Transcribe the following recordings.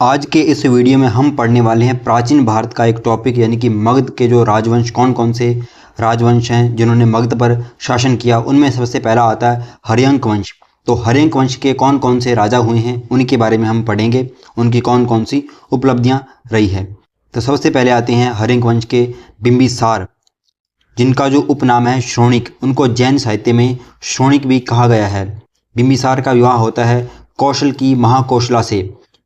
आज के इस वीडियो में हम पढ़ने वाले हैं प्राचीन भारत का एक टॉपिक, यानी कि मगध के जो राजवंश कौन कौन से राजवंश हैं जिन्होंने मगध पर शासन किया। उनमें सबसे पहला आता है हर्यंक वंश। तो हर्यंक वंश के कौन कौन से राजा हुए हैं उनके बारे में हम पढ़ेंगे, उनकी कौन कौन सी उपलब्धियां रही है। तो सबसे पहले आते हैं हर्यंक वंश के बिंबिसार, जिनका जो उपनाम है श्रोणिक। उनको जैन साहित्य में श्रोणिक भी कहा गया है। बिंबिसार का विवाह होता है कौशल की महाकौशला से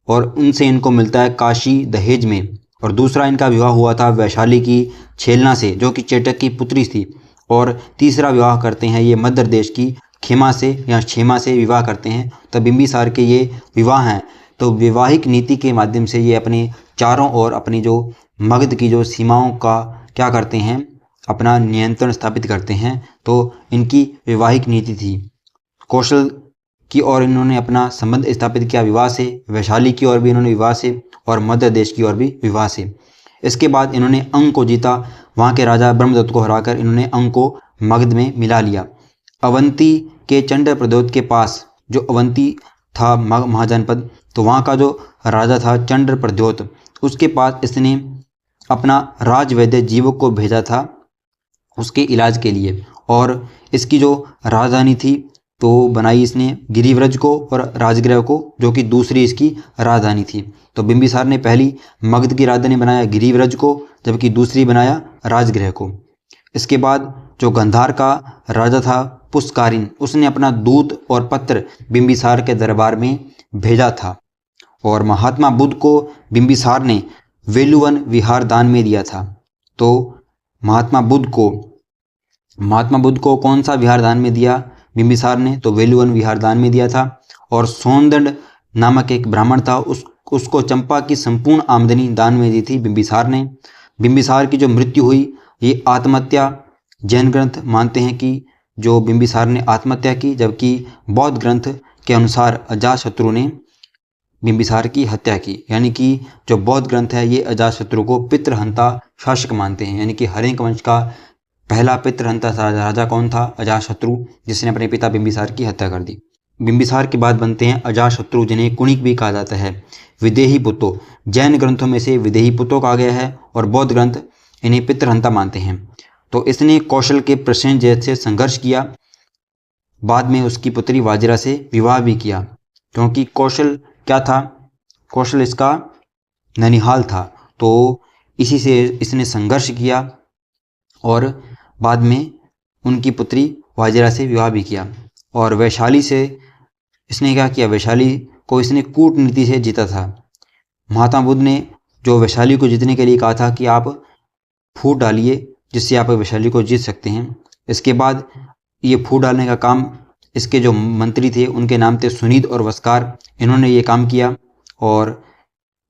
और उनसे इनको मिलता है काशी दहेज में। और दूसरा इनका विवाह हुआ था वैशाली की छेलना से, जो कि चेटक की पुत्री थी। और तीसरा विवाह करते हैं ये मध्य प्रदेश की खेमा से या क्षेमा से विवाह करते हैं। तो बिंबिसार के ये विवाह हैं। तो वैवाहिक नीति के माध्यम से ये अपने चारों ओर अपनी जो मगध की जो सीमाओं का क्या करते हैं, अपना नियंत्रण स्थापित करते हैं। तो इनकी वैवाहिक नीति थी। कौशल की ओर इन्होंने अपना संबंध स्थापित किया विवाह से, वैशाली की ओर भी इन्होंने विवाह से, और मध्य देश की ओर भी विवाह से। इसके बाद इन्होंने अंग को जीता। वहाँ के राजा ब्रह्मदत्त को हराकर इन्होंने अंग को मगध में मिला लिया। अवंती के चंड प्रद्योत के पास, जो अवंती था महाजनपद, तो वहाँ का जो राजा था चंड प्रद्योत, उसके पास इसने अपना राजवैद्य जीवक को भेजा था उसके इलाज के लिए। और इसकी जो राजधानी थी तो बनाई इसने गिरिव्रज को और राजगृह को, जो कि दूसरी इसकी राजधानी थी। तो बिंबिसार ने पहली मगध की राजधानी बनाया गिरिव्रज को, जबकि दूसरी बनाया राजगृह को। इसके बाद जो गंधार का राजा था पुष्कारिन, उसने अपना दूत और पत्र बिंबिसार के दरबार में भेजा था। और महात्मा बुद्ध को बिंबिसार ने वेलुवन विहार दान में दिया था। तो महात्मा बुद्ध को कौन सा विहार दान में दिया बिंबिसार ने? तो वेलुवन विहार दान में दिया था। और सोनदंड नामक एक ब्राह्मण था, उसको चंपा की संपूर्ण आमदनी दान में दी थी बिंबिसार ने। बिंबिसार की जो मृत्यु हुई ये आत्महत्या, जैन ग्रंथ मानते हैं कि जो बिंबिसार ने आत्महत्या की, जबकि बौद्ध ग्रंथ के अनुसार अजातशत्रु ने बिंबिसार की हत्या की। यानी कि जो बौद्ध ग्रंथ है ये अजातशत्रु को पितृहंता शासक मानते हैं। यानी कि हर्यंक वंश का पहला पितृहंता राजा कौन था? अजातशत्रु, जिसने अपने पिता बिंबिसार की हत्या कर दी। बिंबिसार के बाद बनते हैं अजातशत्रु, जिन्हें कुणिक भी कहा जाता है। विदेही पुत्तो, जैन ग्रंथों में से विदेही पुत्तो कहा गया है और बौद्ध ग्रंथ इन्हें पितृहंता मानते हैं। तो इसने कौशल के प्रसेनजित से संघर्ष किया। बाद में उसकी पुत्री वाजिरा से विवाह भी किया, क्योंकि कौशल क्या था? कौशल इसका ननिहाल था। तो इसी से इसने संघर्ष किया और बाद में उनकी पुत्री वाजिरा से विवाह भी किया। और वैशाली से इसने क्या किया? वैशाली को इसने कूटनीति से जीता था। महात्मा बुद्ध ने जो वैशाली को जीतने के लिए कहा था कि आप फूट डालिए जिससे आप वैशाली को जीत सकते हैं। इसके बाद ये फूट डालने का काम इसके जो मंत्री थे उनके नाम थे सुनीद और वस्कार। इन्होंने ये काम किया और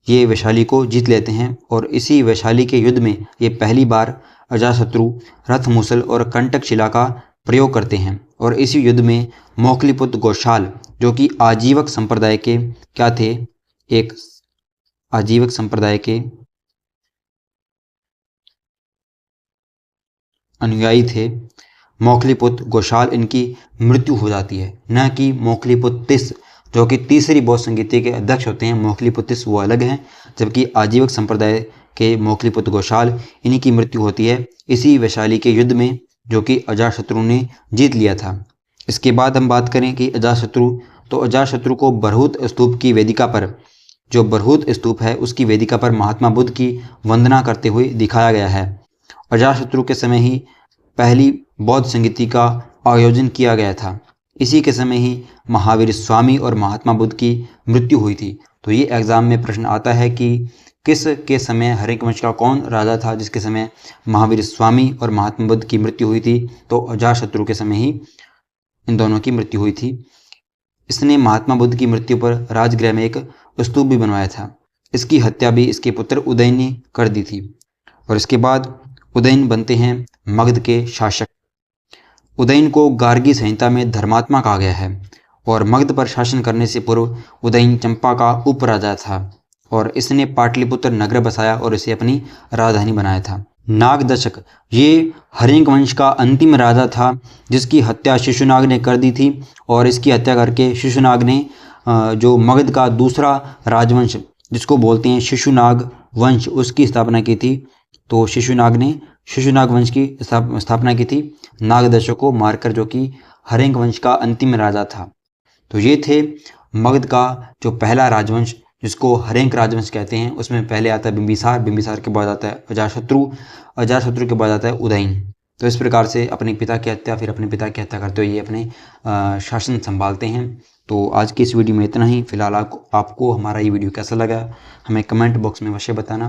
ये वैशाली को जीत लेते हैं। और इसी वैशाली के युद्ध में ये पहली बार अजातशत्रु रथ मूसल और कंटक शिला का प्रयोग करते हैं। और इसी युद्ध में मौखलीपुत्र गोशाल, जो कि आजीवक संप्रदाय के क्या थे? एक आजीवक संप्रदाय के अनुयायी थे, मौखलीपुत्र गोशाल, इनकी मृत्यु हो जाती है। न कि मौखलीपुत्र तिस, जो कि तीसरी बौद्ध संगीति के अध्यक्ष होते हैं, मौखलीपुत्र तिस वो अलग हैं, जबकि आजीवक संप्रदाय के मौखलीपुत्र गोशाल, इन्हीं की मृत्यु होती है इसी वैशाली के युद्ध में, जो कि अजातशत्रु ने जीत लिया था। इसके बाद हम बात करें कि अजातशत्रु, तो अजातशत्रु को बरहुत स्तूप की वेदिका पर, जो बरहुत स्तूप है उसकी वेदिका पर महात्मा बुद्ध की वंदना करते हुए दिखाया गया है। अजातशत्रु के समय ही पहली बौद्ध संगीति का आयोजन किया गया था। इसी के समय ही महावीर स्वामी और महात्मा बुद्ध की मृत्यु हुई थी। तो ये एग्जाम में प्रश्न आता है कि किस के समय हर्यंक वंश का कौन राजा था जिसके समय महावीर स्वामी और महात्मा बुद्ध की मृत्यु हुई थी? तो अजातशत्रु के समय ही इन दोनों की मृत्यु हुई थी। इसने महात्मा बुद्ध की मृत्यु पर राजगृह में एक स्तूप भी बनवाया था। इसकी हत्या भी इसके पुत्र उदयन ने कर दी थी। और इसके बाद उदयन बनते हैं मगध के शासक। उदयन को गार्गी संहिता में धर्मात्मा कहा गया है। और मगध पर शासन करने से पूर्व उदयन चंपा का उपराजा था और इसने पाटलिपुत्र नगर बसाया और इसे अपनी राजधानी बनाया था। नागदशक, ये हर्यंक वंश का अंतिम राजा था जिसकी हत्या शिशुनाग ने कर दी थी। और इसकी हत्या करके शिशुनाग ने जो मगध का दूसरा राजवंश जिसको बोलते हैं शिशुनाग वंश, उसकी स्थापना की थी। तो शिशुनाग ने शिशुनाग वंश की स्थापना की थी, नागदशक को मारकर, जो कि हर्यंक वंश का अंतिम राजा था। तो ये थे मगध का जो पहला राजवंश, जिसको हर्यंक राजवंश कहते हैं। उसमें पहले आता है बिंबिसार, बिंबिसार के बाद आता है अजातशत्रु, अजातशत्रु के बाद आता है उदयन। तो इस प्रकार से अपने पिता की हत्या, फिर अपने पिता की हत्या करते हुए ये अपने शासन संभालते हैं। तो आज की इस वीडियो में इतना ही। फिलहाल आपको हमारा ये वीडियो कैसा लगा हमें कमेंट बॉक्स में अवश्य बताना।